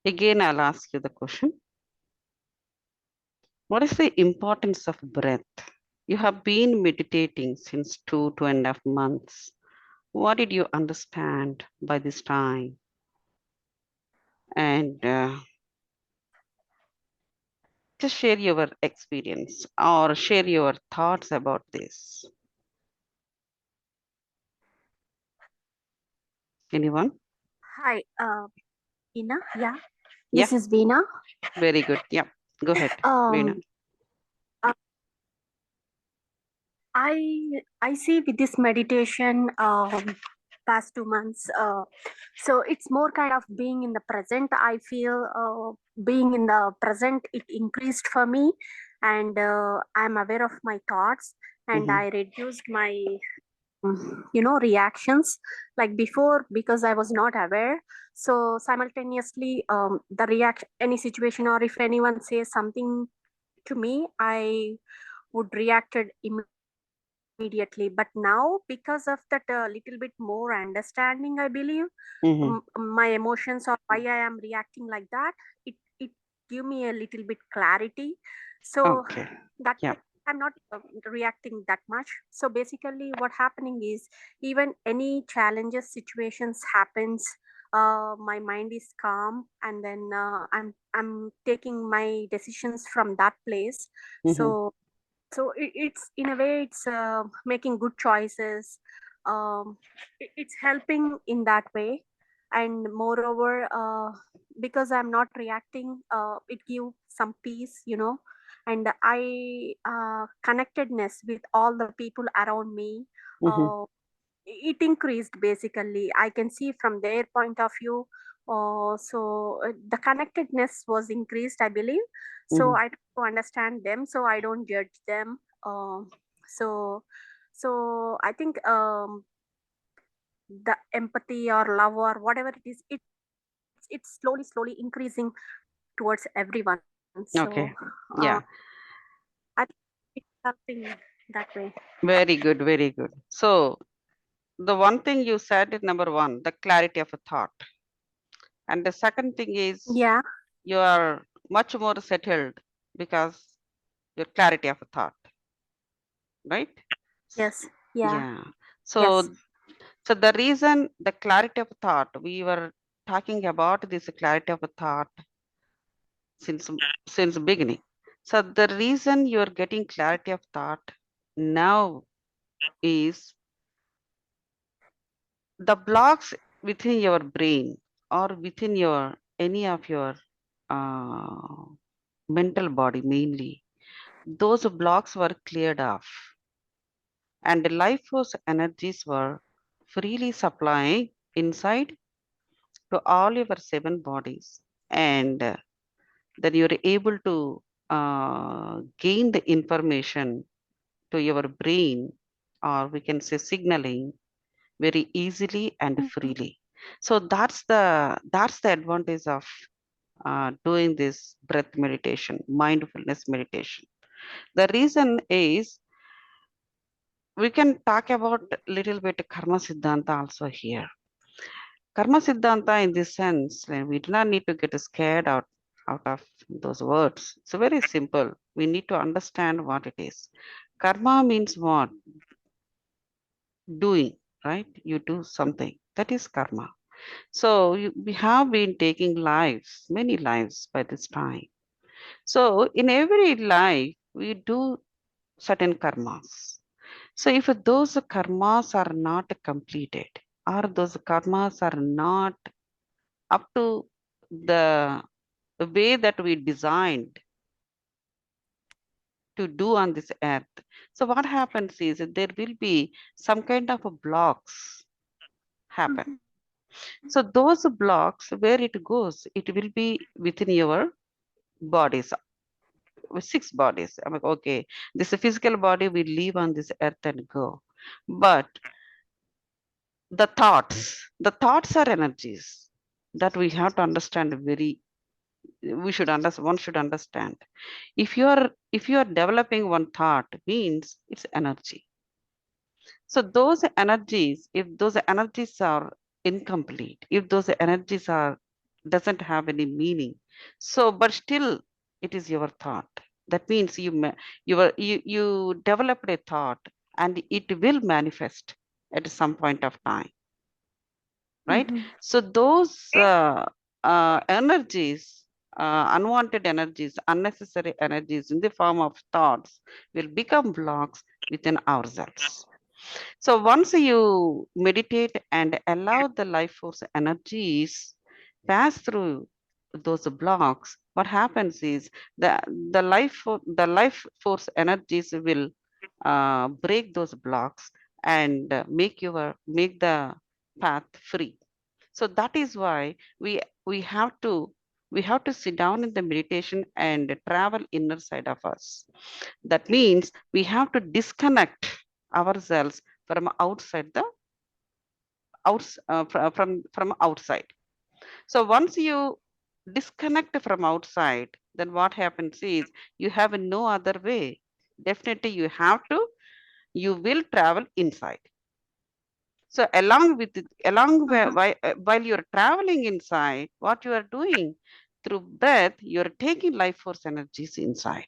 Again, I'll ask you the question. What is the importance of breath? You have been meditating since 2.5 months. What did you understand by this time? And just share your experience or share your thoughts about this. Anyone? Hi, Veena. Yeah, Yeah, this is Veena. very good. Yeah, go ahead, Veena. Um, uh, I see with this meditation, past 2 months. So it's more kind of being in the present. I feel being in the present it increased for me, and I'm aware of my thoughts, and Mm-hmm. I reduced my reactions like before because I was not aware. So simultaneously, the react any situation or if anyone says something to me, I would reacted immediately. But now, because of that little bit more understanding, I believe, Mm-hmm. my emotions or why I am reacting like that, it give me a little bit clarity. So Okay. that Yeah. way I'm not reacting that much. So basically what happening is, even any challenges situations happens, my mind is calm, and then I'm taking my decisions from that place. Mm-hmm. So it's in a way it's making good choices. It's helping in that way. And moreover, because I'm not reacting, it gives some peace. And I connectedness with all the people around me, Mm-hmm. uh, it increased. Basically I can see from their point of view. So the connectedness was increased, I believe. So Mm-hmm. I try to understand them, so I don't judge them. So so I think the empathy or love or whatever it is, it's slowly increasing towards everyone. So Okay. uh, Yeah. I think it's something that way. Very good. Very good. So the one thing you said is number one, the clarity of a thought. And the second thing is Yeah. you are much more settled because your clarity of a thought, right? Yes. Yeah. Yeah. Yes. So the reason the clarity of thought, we were talking about this clarity of thought since beginning. So the reason you're getting clarity of thought now is the blocks within your brain or within your any of your uh, mental body mainly. Those blocks were cleared off and the life force energies were freely supplying inside to all your seven bodies, and then you're able to gain the information to your brain, or we can say signaling very easily and freely. So that's the advantage of doing this breath meditation, mindfulness meditation. The reason is we can talk about little bit karma siddhanta also here. Karma Siddhanta, in this sense, we do not need to get scared out of those words. It's very simple. We need to understand what it is. Karma means what? Doing, right? You do something. That is karma. So we have been taking lives, many lives by this time. So in every life, we do certain karmas. So if those karmas are not completed, or those karmas are not up to the way that we designed to do on this earth. So what happens is that there will be some kind of a blocks happen. Mhm. So those blocks, where it goes, it will be within your bodies, six bodies. I'm like, okay, this physical body will live on this earth and go. But the thoughts are energies that we have to understand very, we should understand, one should understand. If you are developing one thought means it's energy. So if those energies are incomplete, if those energies are doesn't have any meaning. So, but still, it is your thought. That means you developed a thought, and it will manifest at some point of time, right? Mm-hmm. So those energies, unwanted energies, unnecessary energies in the form of thoughts will become blocks within ourselves. So once you meditate and allow the life force energies pass through those blocks, what happens is the life force energies will break those blocks and make the path free. So that is why we have to we have to sit down in the meditation and travel inner side of us. That means we have to disconnect ourselves from outside the from outside. So once you disconnect from outside, then what happens is you have no other way. Definitely you will travel inside. So while you're traveling inside, what you are doing through breath, you're taking life force energies inside.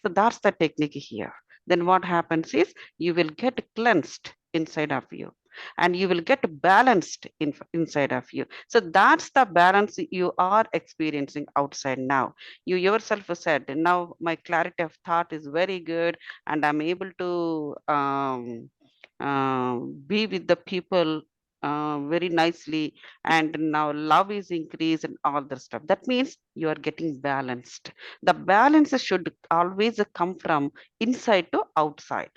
So that's the technique here. Then what happens is you will get cleansed inside of you, and you will get balanced inside of you. So that's the balance you are experiencing outside now. You yourself said, now my clarity of thought is very good, and I'm able to be with the people very nicely, and now love is increased and all the stuff. That means you are getting balanced. The balance should always come from inside to outside.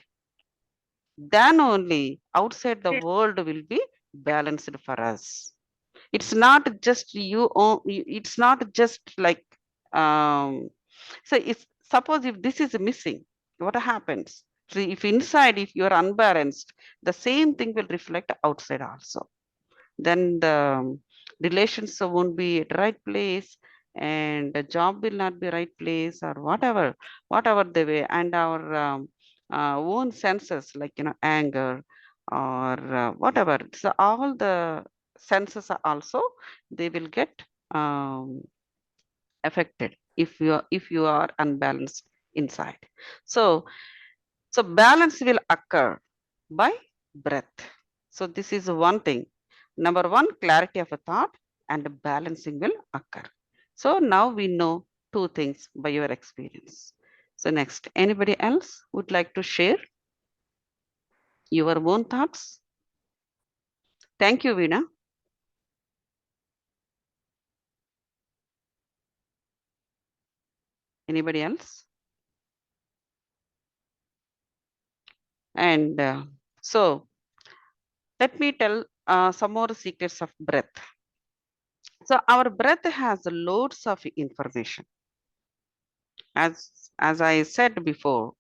Then only outside the Yes. world will be balanced for us. It's not just it's not just like um so if suppose if this is missing, what happens? So if inside, if you are unbalanced, the same thing will reflect outside also. Then the relations won't be at right place, and the job will not be right place, or whatever the way. And our own senses, like anger or whatever, so all the senses are also, they will get um, affected if you are unbalanced inside. So so balance will occur by breath. So this is one thing. Number one, clarity of a thought and balancing will occur. So now we know two things by your experience. So next, anybody else would like to share your own thoughts? Thank you, Veena. Anybody else? And so let me tell some more secrets of breath. So our breath has loads of information, as I said before.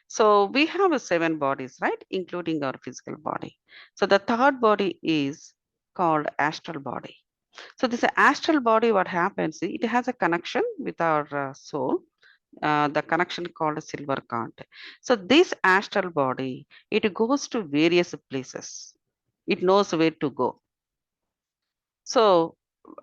So we have seven bodies, right? Including our physical body. So the third body is called astral body. So this astral body, what happens? It has a connection with our soul. The connection called silver cord. So this astral body, it goes to various places. It knows where to go. So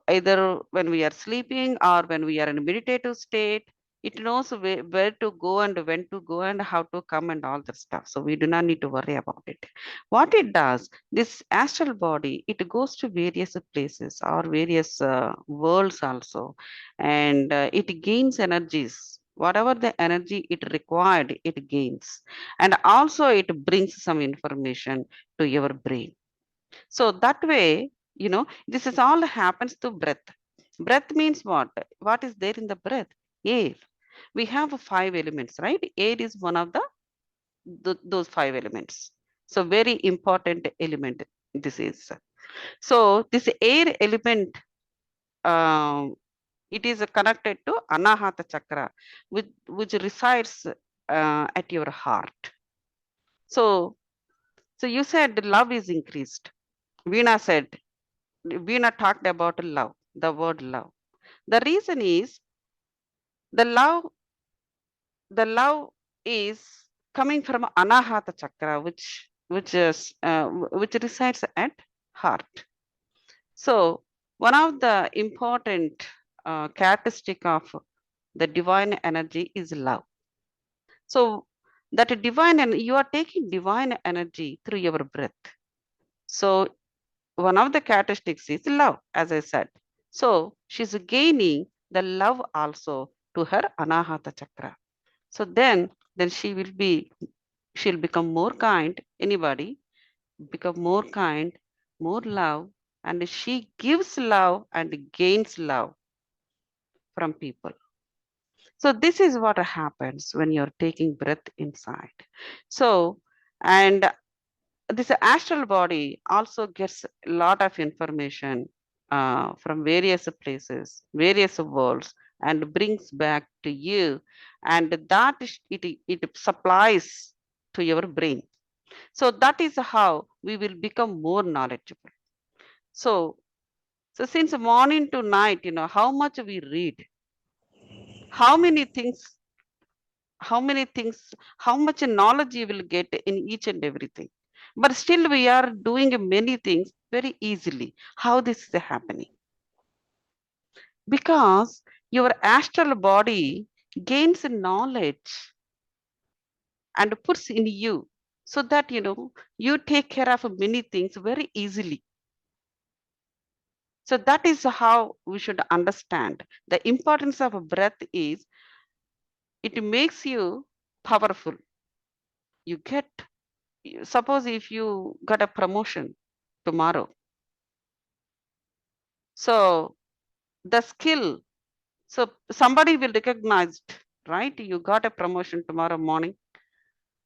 either when we are sleeping or when we are in a meditative state, it knows where to go and when to go and how to come and all that stuff. So we do not need to worry about it. What it does, this astral body, it goes to various places or various worlds also, and it gains energies. Whatever the energy it required, it gains. And also it brings some information to your brain. So that way, this is all happens to breath. Breath means what? What is there in the breath? Air. We have five elements, right? Air is one of those five elements. So very important element this is. So this air element, um, it is connected to Anahata chakra, which resides at your heart. So, so you said love is increased. Veena said Veena talked about love, the word love. The reason is the love, the love is coming from Anahata chakra, which resides at heart. So One of the important characteristic of the divine energy is love. So that divine and you are taking divine energy through your breath. So one of the characteristics is love, as I said. So she's gaining the love also to her Anahata Chakra. So then she'll become more kind. Anybody become more kind, more love, and she gives love and gains love from people. So this is what happens when you're taking breath inside. So and this astral body also gets a lot of information from various places, various worlds, and brings back to you, and it supplies to your brain. So that is how we will become more knowledgeable. So, so since morning to night, how much we read, how many things, how many things, how much knowledge you will get in each and everything. But still we are doing many things very easily. How this is happening? Because your astral body gains knowledge and puts in you so that you take care of many things very easily. So that is how we should understand the importance of a breath is it makes you powerful. You get, suppose if you got a promotion tomorrow, so the skill, so somebody will recognize it, right? You got a promotion tomorrow morning,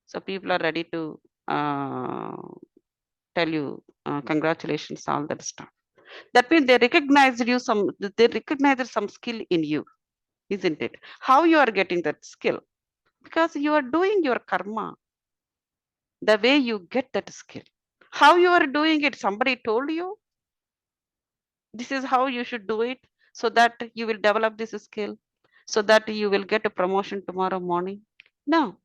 so people are ready to uh, tell you congratulations, all that stuff. That means they recognized some skill in you, isn't it? How you are getting that skill? Because you are doing your karma the way you get that skill. How you are doing it? Somebody told you this is how you should do it so that you will develop this skill, so that you will get a promotion tomorrow morning. No.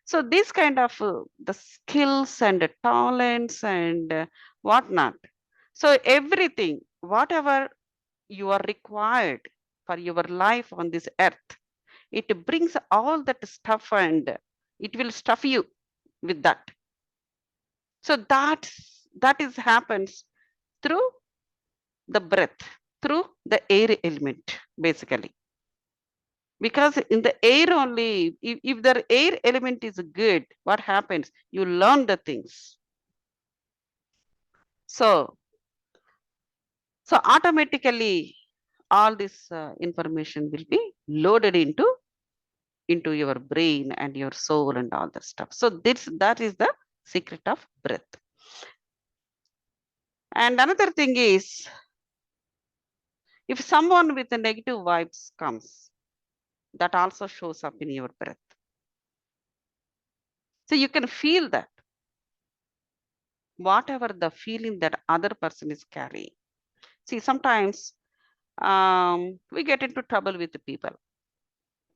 So this kind of the skills and the talents and whatnot. So everything, whatever you are required for your life on this earth, it brings all that stuff and it will stuff you with that. So that is happens through the breath, through the air element, basically. Because in the air only, if the air element is good, what happens? You learn the things. So, so automatically, all this information will be loaded into your brain and your soul and all that stuff. So that is the secret of breath. And another thing is, if someone with a negative vibes comes, that also shows up in your breath. So you can feel that whatever the feeling that other person is carrying. See, sometimes we get into trouble with the people,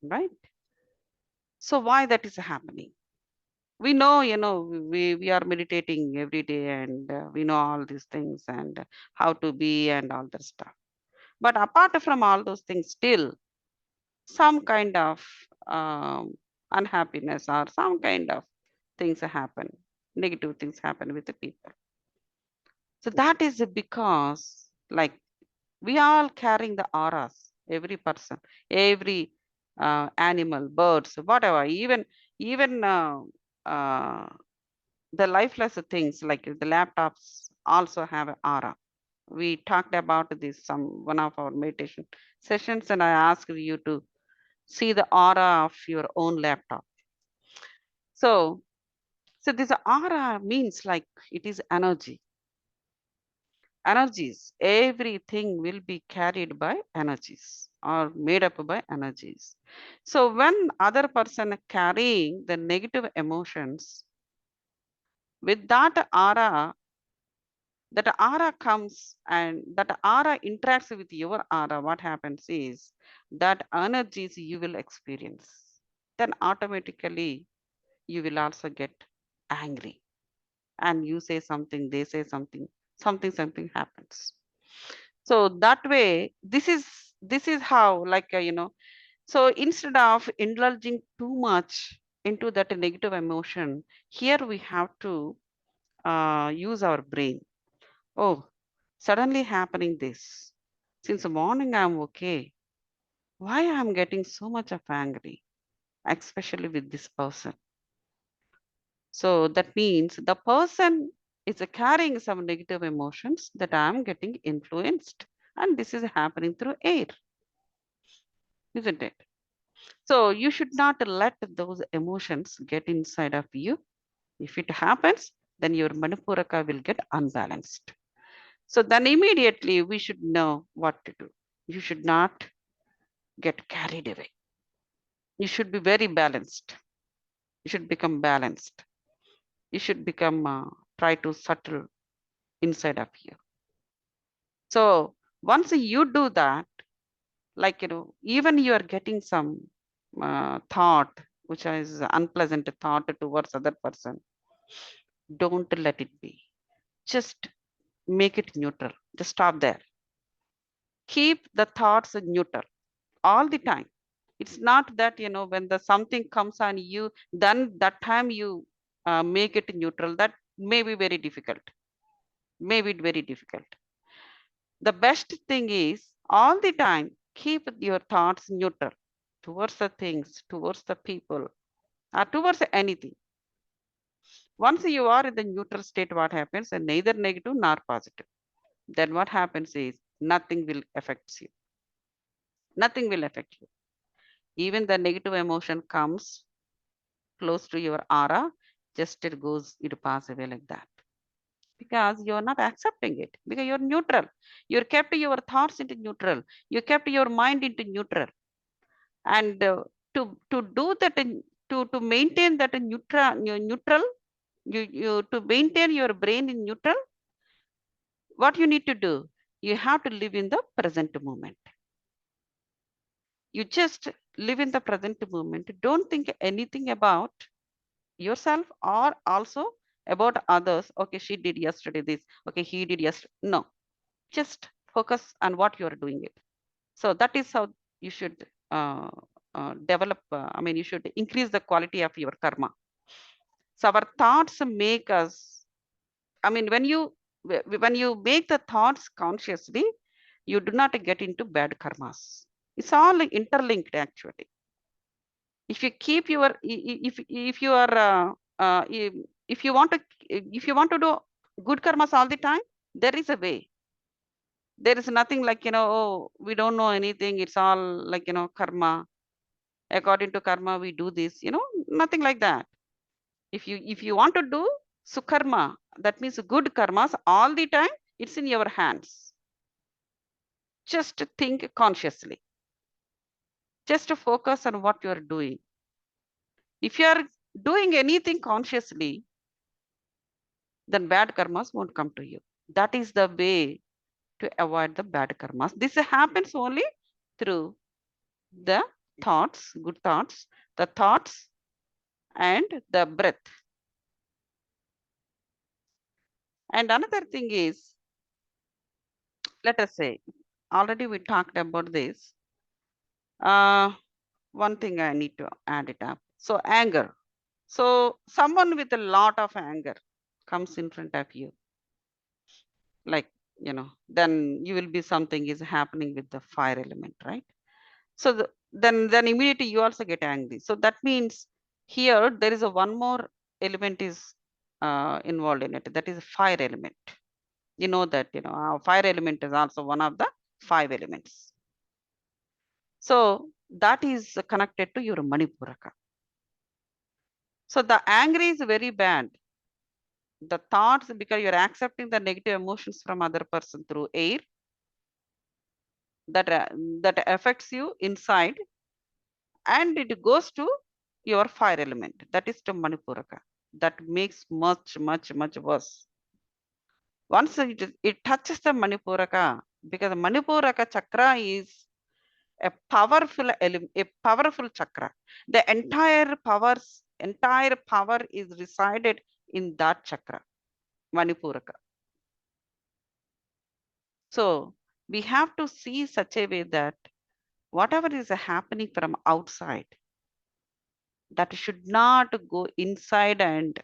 right? So why that is happening? We know, we are meditating every day and we know all these things and how to be and all that stuff. But apart from all those things, still some kind of um, unhappiness or some kind of things happen, negative things happen with the people. So that is because, like, we all carrying the auras, every person, every animal, birds, whatever, even uh, the lifeless things like the laptops also have an aura. We talked about this some one of our meditation sessions, and I asked you to see the aura of your own laptop. So, so this aura means like it is energy. Energies, everything will be carried by energies or made up by energies. So when other person carrying the negative emotions, with that aura comes and that aura interacts with your aura, what happens is that energies you will experience. Then automatically you will also get angry and you say something, they say something, something happens. So that way, this is how, like, so instead of indulging too much into that negative emotion, here we have to use our brain. Oh, suddenly happening this. Since the morning I'm okay. Why I'm getting so much of angry, especially with this person? So that means the person is carrying some negative emotions that I'm getting influenced, and this is happening through air, isn't it? So you should not let those emotions get inside of you. If it happens, then your Manipuraka will get unbalanced. So then immediately we should know what to do. You should not get carried away. You should be very balanced. You should become balanced. You should become, try to settle inside of you. So once you do that, like, even you are getting some thought, which is unpleasant thought towards other person, don't let it be. Just make it neutral. Just stop there. Keep the thoughts neutral all the time. It's not that, when the something comes on you, then that time you make it neutral. That may be very difficult. Maybe very difficult. The best thing is all the time keep your thoughts neutral towards the things, towards the people, or towards anything. Once you are in the neutral state, what happens? And neither negative nor positive. Then what happens is nothing will affect you. Nothing will affect you. Even the negative emotion comes close to your aura, just it goes, it pass away like that. Because you're not accepting it. Because you're neutral. You kept your thoughts into neutral. You kept your mind into neutral. And to do that, to maintain that neutral, you to maintain your brain in neutral, what you need to do? You have to live in the present moment. You just live in the present moment. Don't think anything about yourself or also about others. Okay, she did yesterday this. Okay, he did yesterday. No, just focus on what you are doing it. So that is how you should develop. I mean, you should increase the quality of your karma. So our thoughts make us. I mean, when you make the thoughts consciously, you do not get into bad karmas. It's all interlinked actually. If you keep your if you are if you want to if you want to do good karmas all the time, there is a way. There is nothing like, oh, we don't know anything, it's all like, karma. According to karma we do this, nothing like that. If you want to do sukarma, that means good karmas all the time, it's in your hands. Just think consciously. Just focus on what you are doing. If you are doing anything consciously, then bad karmas won't come to you. That is the way to avoid the bad karmas. This happens only through the thoughts, good thoughts, the thoughts and the breath. And another thing is, let us say, already we talked about this. One thing I need to add it up. So anger. So someone with a lot of anger comes in front of you, like, then you will be something is happening with the fire element, right? So then immediately you also get angry. So that means here there is a one more element is involved in it. That is fire element. You know that, fire element is also one of the five elements. So that is connected to your Manipuraka. So the anger is very bad. The thoughts, because you're accepting the negative emotions from other person through air, that that affects you inside, and it goes to your fire element. That is to Manipuraka. That makes much worse. Once it touches the Manipuraka, because Manipuraka chakra is a powerful a powerful chakra. The entire power is resided in that chakra, Manipuraka. So we have to see such a way that whatever is happening from outside, that should not go inside and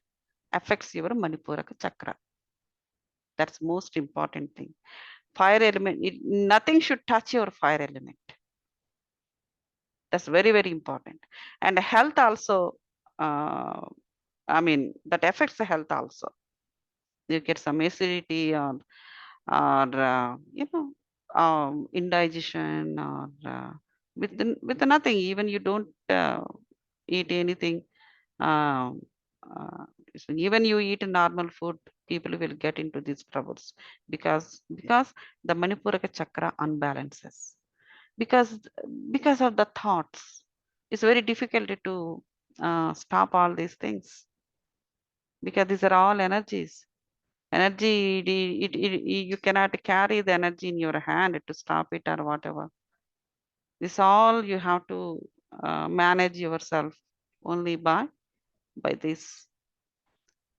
affects your Manipuraka chakra. That's most important thing. Fire element, nothing should touch your fire element. That's very, very important. And health also, I mean, that affects the health also. You get some acidity or indigestion or with nothing. Even you don't eat anything. Um, uh, so even you eat normal food, people will get into these troubles because the Manipuraka chakra unbalances because because of the thoughts. It's very difficult to stop all these things because these are all energies. Energy, you cannot carry the energy in your hand to stop it or whatever. This all you have to manage yourself only by this.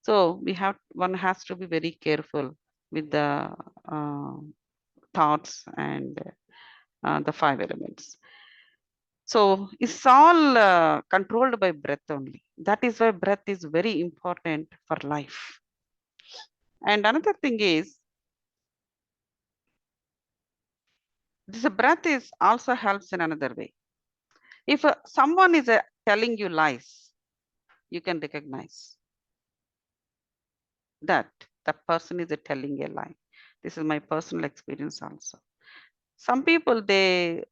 So one has to be very careful with the uh, thoughts and the five elements. So it's all controlled by breath only. That is why breath is very important for life. And another thing is this breath is also helps in another way. If someone is telling you lies, you can recognize that the person is telling a lie. This is my personal experience also. Some people they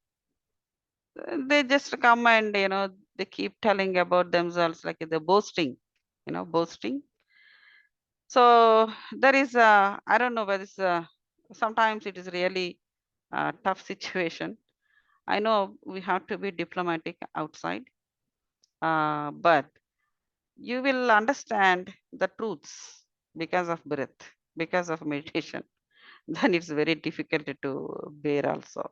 just come and they keep telling about themselves like they're boasting, boasting. So there is I don't know whether it's sometimes it is really a tough situation. I know we have to be diplomatic outside, but you will understand the truths because of breath, because of meditation. Then it's very difficult to bear also.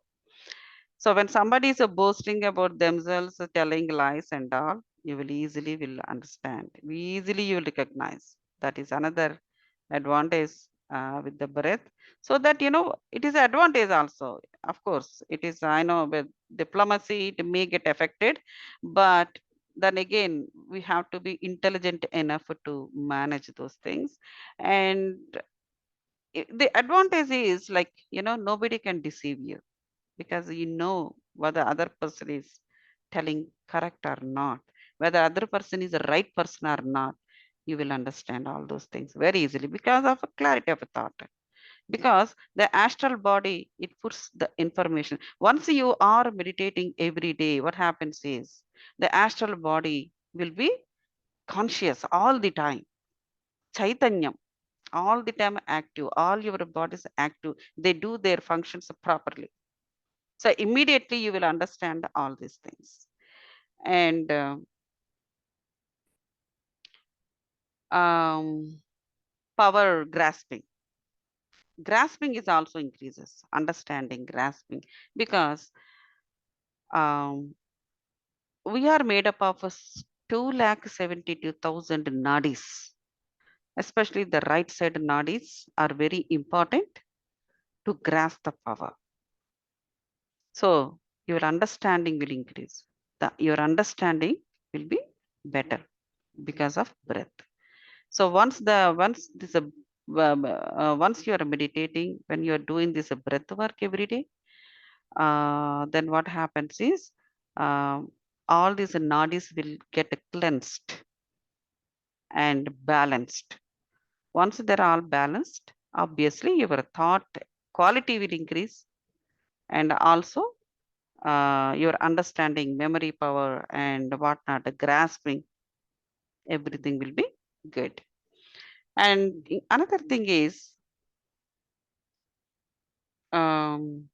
So when somebody is boasting about themselves, telling lies and all, you will easily will understand. Easily you will recognize. That is another advantage with the breath. So that it is advantage also. Of course, it is. I know with diplomacy it may get affected, but then again we have to be intelligent enough to manage those things. And the advantage is like nobody can deceive you because you know whether other person is telling correct or not, whether other person is the right person or not. You will understand all those things very easily because of a clarity of a thought. Because the astral body, it puts the information. Once you are meditating every day, what happens is the astral body will be conscious all the time, chaitanyam, all the time active, all your bodies active, they do their functions properly. So immediately you will understand all these things. And um, power grasping. Grasping is also increases, understanding, grasping, because um, we are made up of 272,000 nadis, especially the right side nadis are very important to grasp the power. So your understanding will increase. Your understanding will be better because of breath. So once you are meditating, when you are doing this breath work every day, then what happens is all these nadis will get cleansed and balanced. Once they're all balanced, obviously your thought quality will increase, and also your understanding, memory power, and whatnot, grasping, everything will be good. And another thing is um,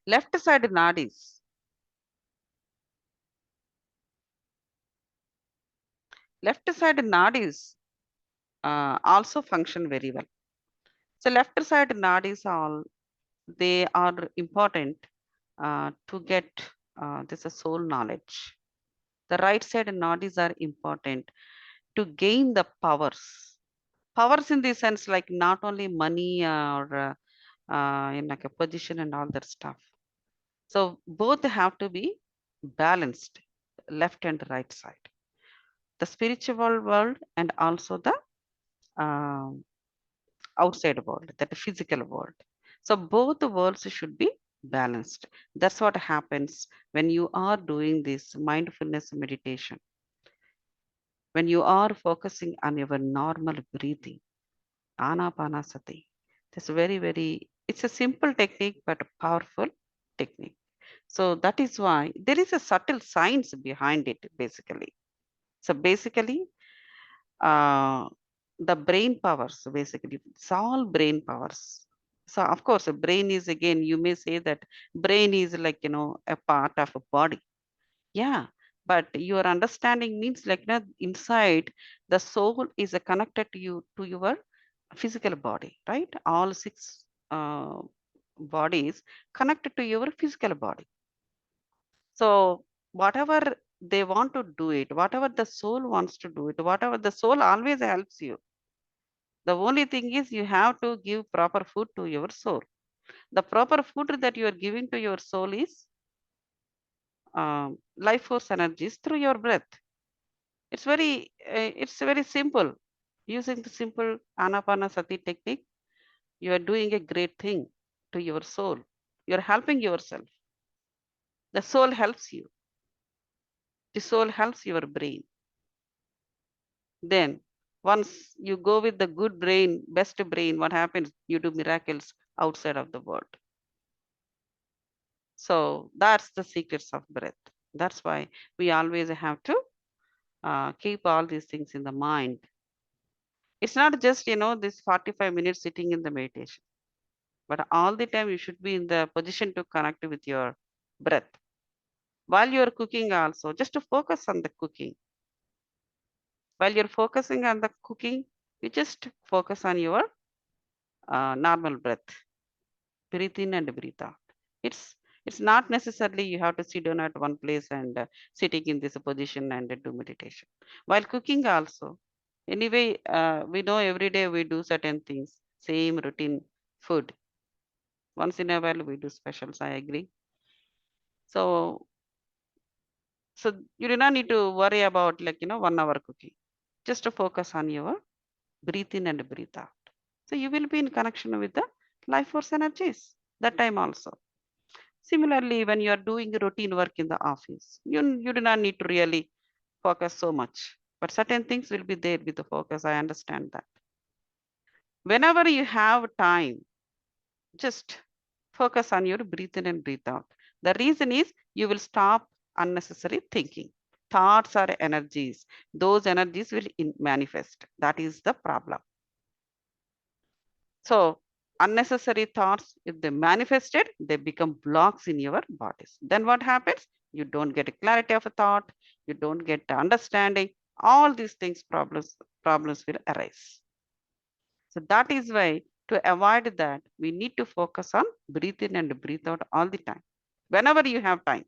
left side nadis. Left side nadis also function very well. So left side nadis all they are important to get this soul knowledge. The right side nadis are important to gain the powers, Powers in the sense like not only money or in like a position and all that stuff. So both have to be balanced, left and right side. The spiritual world and also the um outside world, that physical world. So both the worlds should be balanced. That's what happens when you are doing this mindfulness meditation, when you are focusing on your normal breathing, anapanasati. That's very, it's a simple technique but a powerful technique. So that is why there is a subtle science behind it, basically. So basically, uh, the brain powers, basically, it's all brain powers. So of course, a brain is, again, you may say that brain is like, a part of a body. Yeah, but your understanding means like, inside the soul is connected to you, to your physical body, right? All six bodies connected to your physical body. So whatever they want to do it, whatever the soul wants to do it, whatever the soul always helps you. The only thing is you have to give proper food to your soul. The proper food that you are giving to your soul is life force energies through your breath. It's very simple. Using the simple Anapanasati technique, you are doing a great thing to your soul. You are helping yourself. The soul helps you. The soul helps your brain. Then, once you go with the good brain, best brain, what happens? You do miracles outside of the world. So that's the secrets of breath. That's why we always have to keep all these things in the mind. It's not just, this 45 minutes sitting in the meditation, but all the time you should be in the position to connect with your breath. While you're cooking also, just to focus on the cooking. While you're focusing on the cooking, you just focus on your normal breath. Breathe in and breathe out. It's not necessarily you have to sit down at one place and sitting in this position and do meditation. While cooking also, anyway, we know every day we do certain things, same routine food. Once in a while we do specials, I agree. So so you do not need to worry about like 1 hour cooking. Just to focus on your breathe in and breathe out. So you will be in connection with the life force energies that time also. Similarly, when you are doing routine work in the office, you do not need to really focus so much. But certain things will be there with the focus. I understand that. Whenever you have time, just focus on your breathe in and breathe out. The reason is you will stop unnecessary thinking. Thoughts are energies. Those energies will manifest. That is the problem. So unnecessary thoughts, if they manifested, they become blocks in your bodies. Then what happens? You don't get a clarity of a thought. You don't get understanding. All these things, problems will arise. So that is why to avoid that, we need to focus on breathe in and breathe out all the time. Whenever you have time,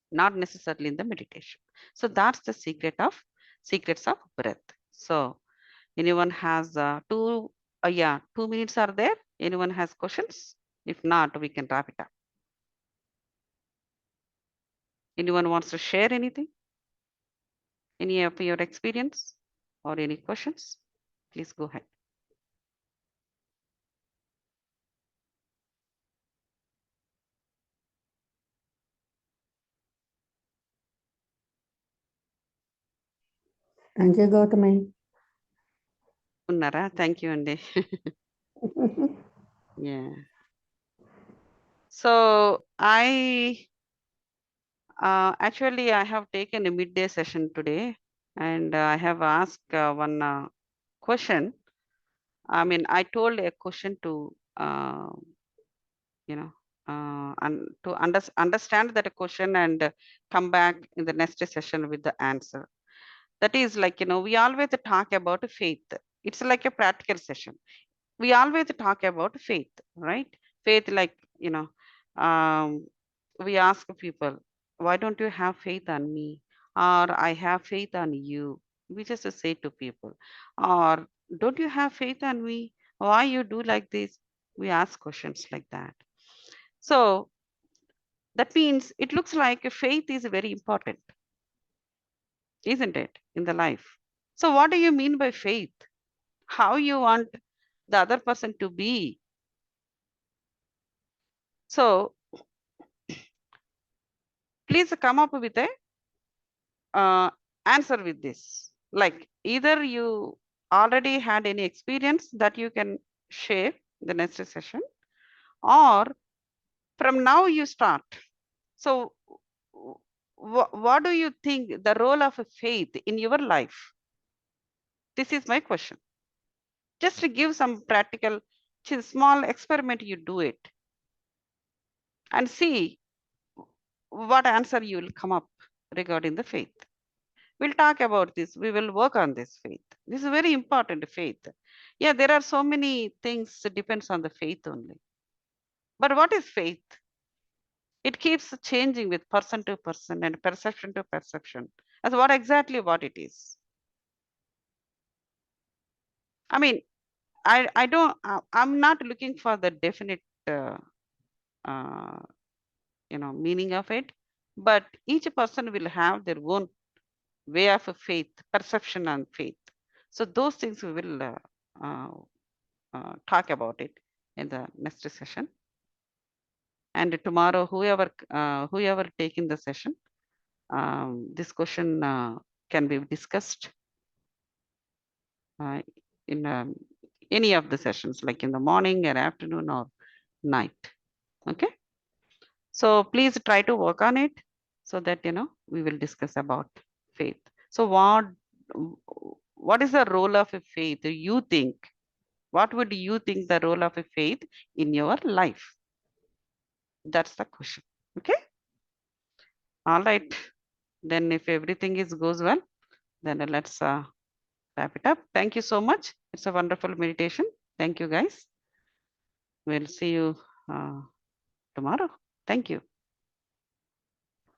not necessarily in the meditation. So that's the secrets of breath. So anyone has 2 minutes are there? Anyone has questions? If not, we can wrap it up. Anyone wants to share anything? Any of your experience or any questions? Please go ahead. Thank you, Gauthami. Unnara, thank you, Andy. Yeah. So actually I have taken a midday session today, and I have asked one question. I mean, I told a question to you know and to understand that question and come back in the next session with the answer. That is like, we always talk about faith. It's like a practical session. We always talk about faith, right? Faith, like, um, we ask people, why don't you have faith on me, or I have faith on you? We just say to people, or don't you have faith on me? Why you do like this? We ask questions like that. So that means it looks like faith is very important, isn't it, in the life? So what do you mean by faith? How you want the other person to be? So please come up with a answer with this. Like either you already had any experience that you can share the next session, or from now you start. So what do you think the role of a faith in your life? This is my question. Just to give some practical small experiment, you do it and see what answer you will come up regarding the faith. We'll talk about this. We will work on this faith. This is very important, faith. Yeah, there are so many things that depends on the faith only. But what is faith? It keeps changing with person to person and perception to perception. As what exactly what it is. I mean, I don't. I'm not looking for the definite, uh, meaning of it. But each person will have their own way of a faith, perception and faith. So those things we will uh, talk about it in the next session. And tomorrow, whoever taking the session, this question can be discussed uh, in any of the sessions, like in the morning or afternoon or night. Okay. So please try to work on it so that we will discuss about faith. So what is the role of a faith? You think, what would you think the role of a faith in your life? That's the question. Okay. All right. Then if everything is goes well, then let's wrap it up. Thank you so much. It's a wonderful meditation. Thank you, guys. We'll see you uh, tomorrow. Thank you.